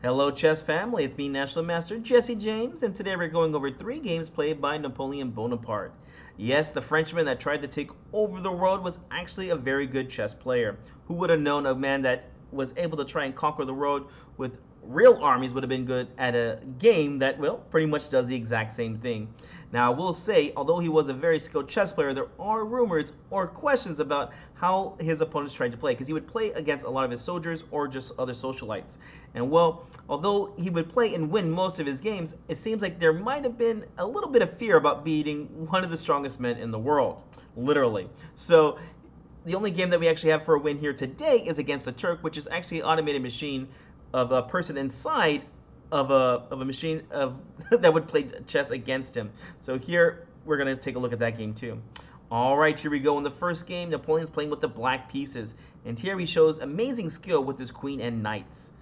Hello chess family, it's me National Master Jesse James, and today we're going over 3 games played by Napoleon Bonaparte. Yes, the Frenchman that tried to take over the world was actually a very good chess player. Who would have known a man that was able to try and conquer the world with real armies would have been good at a game that, well, pretty much does the exact same thing. Now, I will say, although he was a very skilled chess player, there are rumors or questions about how his opponents tried to play, because he would play against a lot of his soldiers or just other socialites. And well, although he would play and win most of his games, it seems like there might have been a little bit of fear about beating one of the strongest men in the world, literally. So the only game that we actually have for a win here today is against the Turk, which is actually an automated machine of a person inside of a machine that would play chess against him. So here we're going to take a look at that game too. All right, here we go. In the first game, Napoleon's playing with the black pieces, and here he shows amazing skill with his queen and knights.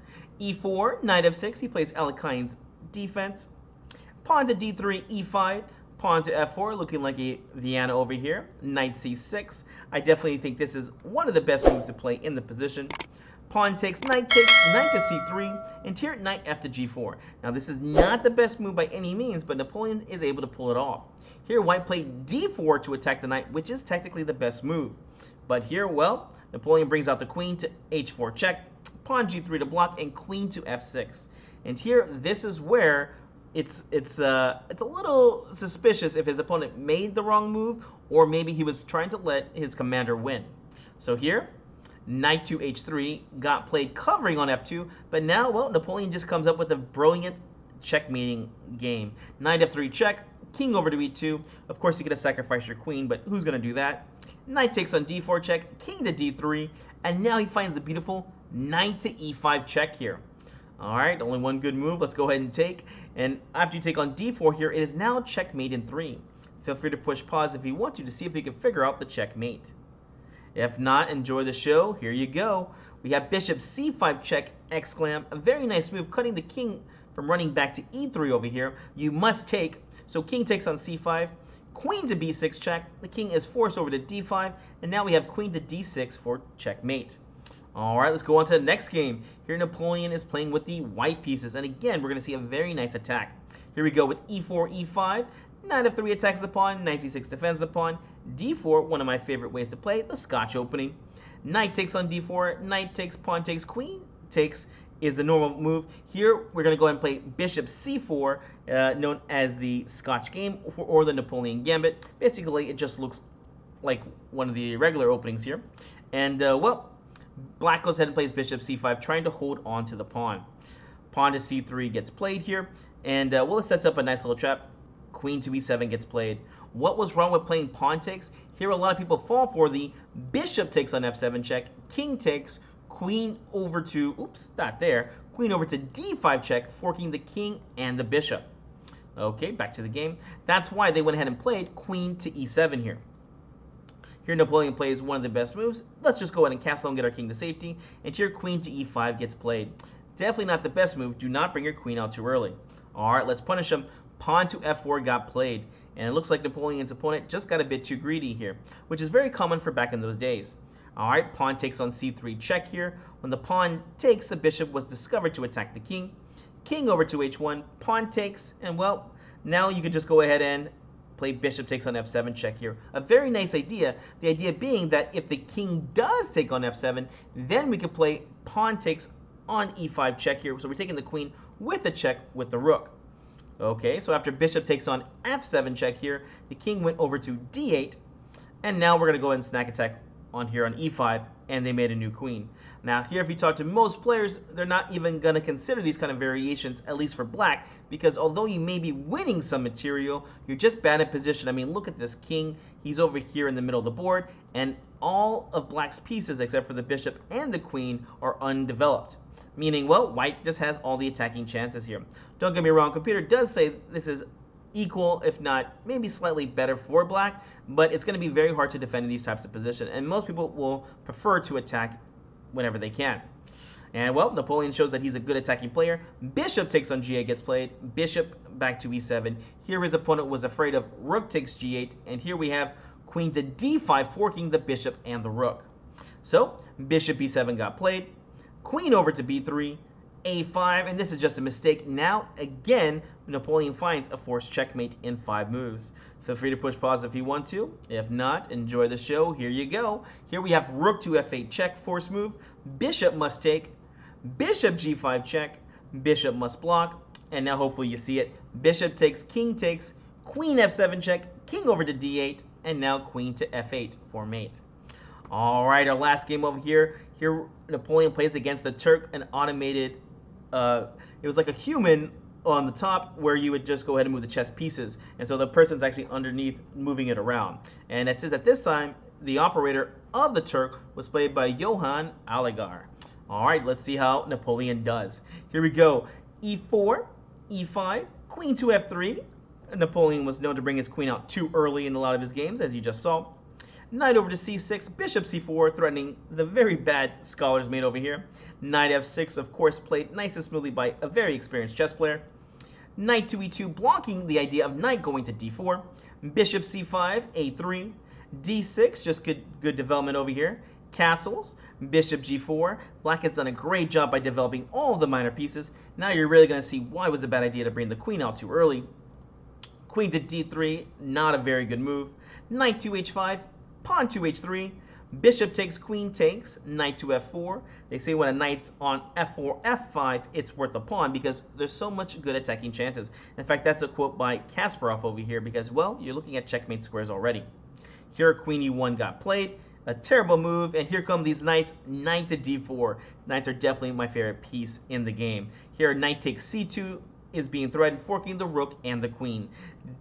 E4, knight f6, he plays Alekhaine's defense. Pawn to d3, e5, pawn to f4, looking like a Vienna over here. Knight c6. I definitely think this is one of the best moves to play in the position. Pawn takes, knight to c3, and here knight f to g4. Now this is not the best move by any means, but Napoleon is able to pull it off. Here white played d4 to attack the knight, which is technically the best move. But here, well, Napoleon brings out the queen to h4 check, pawn g3 to block, and queen to f6. And here, this is where it's a little suspicious if his opponent made the wrong move, or maybe he was trying to let his commander win. So here, knight to h3 got played covering on f2, but now, well, Napoleon just comes up with a brilliant checkmating game. Knight f3 check, king over to e2. Of course, you could have sacrificed your queen, but who's going to do that? Knight takes on d4 check, king to d3, and now he finds the beautiful knight to e5 check here. All right, only one good move. Let's go ahead and take. And after you take on d4 here, it is now checkmate in 3. Feel free to push pause if you want to see if you can figure out the checkmate. If not, enjoy the show. Here you go. We have bishop c5 check, exclam. A very nice move, cutting the king from running back to e3 over here. You must take. So king takes on c5. Queen to b6 check. The king is forced over to d5. And now we have queen to d6 for checkmate. All right, let's go on to the next game. Here Napoleon is playing with the white pieces. And again, we're going to see a very nice attack. Here we go with e4, e5. Knight f3 attacks the pawn, knight c6 defends the pawn, d4, one of my favorite ways to play, the Scotch opening. Knight takes on d4, knight takes, pawn takes, queen takes is the normal move. Here, we're going to go ahead and play bishop c4, known as the Scotch game or the Napoleon Gambit. Basically, it just looks like one of the regular openings here. And, well, black goes ahead and plays bishop c5, trying to hold on to the pawn. Pawn to c3 gets played here, and, well, it sets up a nice little trap. Queen to e7 gets played. What was wrong with playing pawn takes? Here a lot of people fall for the bishop takes on f7 check, king takes, queen over to, oops, not there, queen over to d5 check, forking the king and the bishop. Okay, back to the game. That's why they went ahead and played queen to e7 here. Here Napoleon plays one of the best moves. Let's just go ahead and castle and get our king to safety. And here queen to e5 gets played. Definitely not the best move. Do not bring your queen out too early. All right, let's punish him. Pawn to f4 got played, and it looks like Napoleon's opponent just got a bit too greedy here, which is very common for back in those days. All right, pawn takes on c3 check here. When the pawn takes, the bishop was discovered to attack the king. King over to h1, pawn takes, and well, now you could just go ahead and play bishop takes on f7 check here. A very nice idea, the idea being that if the king does take on f7, then we could play pawn takes on e5 check here. So we're taking the queen with a check with the rook. Okay, so after bishop takes on f7 check here, the king went over to d8, and now we're going to go ahead and snack attack on here on e5, and they made a new queen. Now here, if you talk to most players, they're not even going to consider these kind of variations, at least for black, because although you may be winning some material, you're just bad at position. I mean, look at this king. He's over here in the middle of the board, and all of black's pieces, except for the bishop and the queen, are undeveloped. Meaning, well, white just has all the attacking chances here. Don't get me wrong, computer does say this is equal, if not maybe slightly better for black, but it's going to be very hard to defend in these types of positions, and most people will prefer to attack whenever they can. And, well, Napoleon shows that he's a good attacking player. Bishop takes on g8 gets played. Bishop back to e7. Here his opponent was afraid of rook takes g8, and here we have queen to d5, forking the bishop and the rook. So, bishop e7 got played. Queen over to b3, a5, and this is just a mistake. Now, again, Napoleon finds a forced checkmate in 5 moves. Feel free to push pause if you want to. If not, enjoy the show. Here you go. Here we have rook to f8 check, force move. Bishop must take. Bishop g5 check. Bishop must block. And now hopefully you see it. Bishop takes, queen f7 check, king over to d8, and now queen to f8 for mate. All right, our last game over here. Here Napoleon plays against the Turk, an automated, it was like a human on the top where you would just go ahead and move the chess pieces. And so the person's actually underneath moving it around. And it says that this time, the operator of the Turk was played by Johann Allegar. All right, let's see how Napoleon does. Here we go. e4, e5, queen to f3. Napoleon was known to bring his queen out too early in a lot of his games, as you just saw. Knight over to c6, bishop c4, threatening the very bad scholar's mate over here. Knight f6, of course, played nice and smoothly by a very experienced chess player. Knight to e2, blocking the idea of knight going to d4. Bishop c5, a3. d6, just good development over here. Castles, bishop g4. Black has done a great job by developing all of the minor pieces. Now you're really going to see why it was a bad idea to bring the queen out too early. Queen to d3, not a very good move. Knight to h5, pawn to h3, bishop takes, queen takes, knight to f4. They say when a knight's on f4, f5, it's worth a pawn because there's so much good attacking chances. In fact, that's a quote by Kasparov over here because, well, you're looking at checkmate squares already. Here, queen e1 got played. A terrible move, and here come these knights, knight to d4. Knights are definitely my favorite piece in the game. Here, knight takes c2 is being threatened, forking the rook and the queen.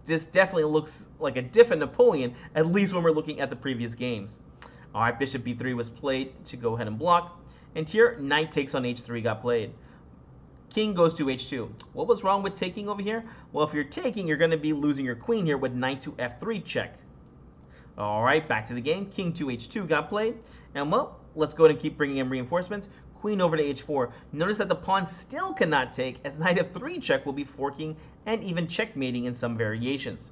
This definitely looks like a different Napoleon, at least when we're looking at the previous games. All right, bishop b3 was played to go ahead and block. And here, knight takes on h3 got played. King goes to h2. What was wrong with taking over here? Well, if you're taking, you're going to be losing your queen here with knight to f3 check. All right, back to the game. King to h2 got played. And, well, let's go ahead and keep bringing in reinforcements. Queen over to h4. Notice that the pawn still cannot take, as knight f3 check will be forking and even checkmating in some variations.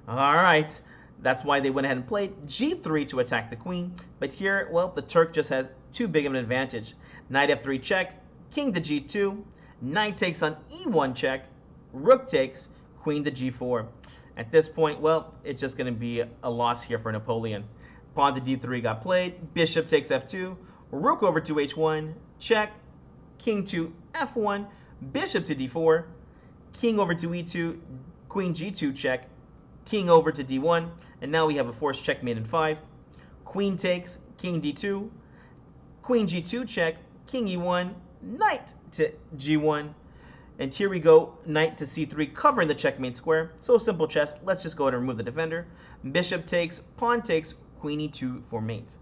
All right, that's why they went ahead and played g3 to attack the queen. But here, well, the Turk just has too big of an advantage. Knight f3 check, king to g2, knight takes on e1 check, rook takes, queen to g4. At this point, well, it's just going to be a loss here for Napoleon. Pawn to d3 got played, bishop takes f2, rook over to h1, check, king to f1, bishop to d4, king over to e2, queen g2 check, king over to d1, and now we have a forced checkmate in 5. Queen takes, king d2, queen g2 check, king e1, knight to g1, and here we go, knight to c3, covering the checkmate square. So simple chess. Let's just go ahead and remove the defender. Bishop takes, pawn takes, queen e2 for mate.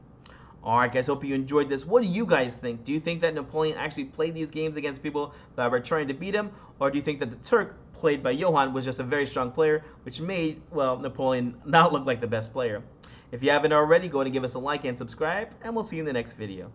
All right, guys, hope you enjoyed this. What do you guys think? Do you think that Napoleon actually played these games against people that were trying to beat him? Or do you think that the Turk, played by Johann, was just a very strong player, which made, well, Napoleon not look like the best player? If you haven't already, go ahead and give us a like and subscribe, and we'll see you in the next video.